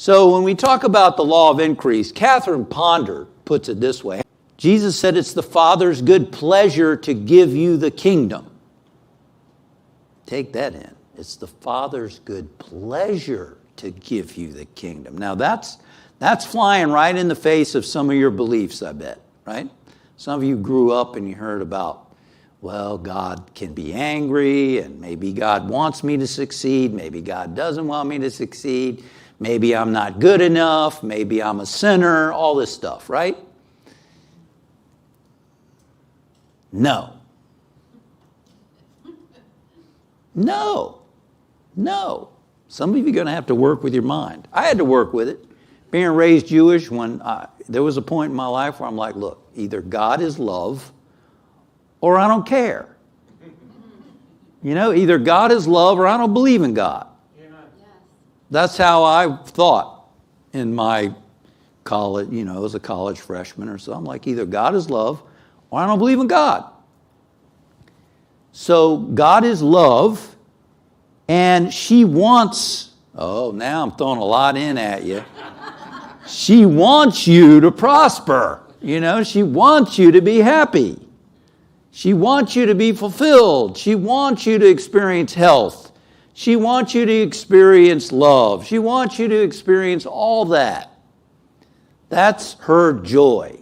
So when we talk about the law of increase, Catherine Ponder puts it this way. Jesus said it's the Father's good pleasure to give you the kingdom. Take that in. It's the Father's good pleasure to give you the kingdom. Now that's flying right in the face of some of your beliefs, I bet, right? Some of you grew up and you heard about, well, God can be angry, and maybe God wants me to succeed, maybe God doesn't want me to succeed, maybe I'm not good enough, maybe I'm a sinner, all this stuff, right? No. No. Some of you are going to have to work with your mind. I had to work with it. Being raised Jewish, there was a point in my life where I'm like, look, either God is love or I don't care. Either God is love or I don't believe in God. Amen. That's how I thought in my college, as a college freshman or so. I'm like, either God is love or I don't believe in God. So God is love, and she wants, now I'm throwing a lot in at you. She wants you to prosper. She wants you to be happy. She wants you to be fulfilled. She wants you to experience health. She wants you to experience love. She wants you to experience all that. That's her joy.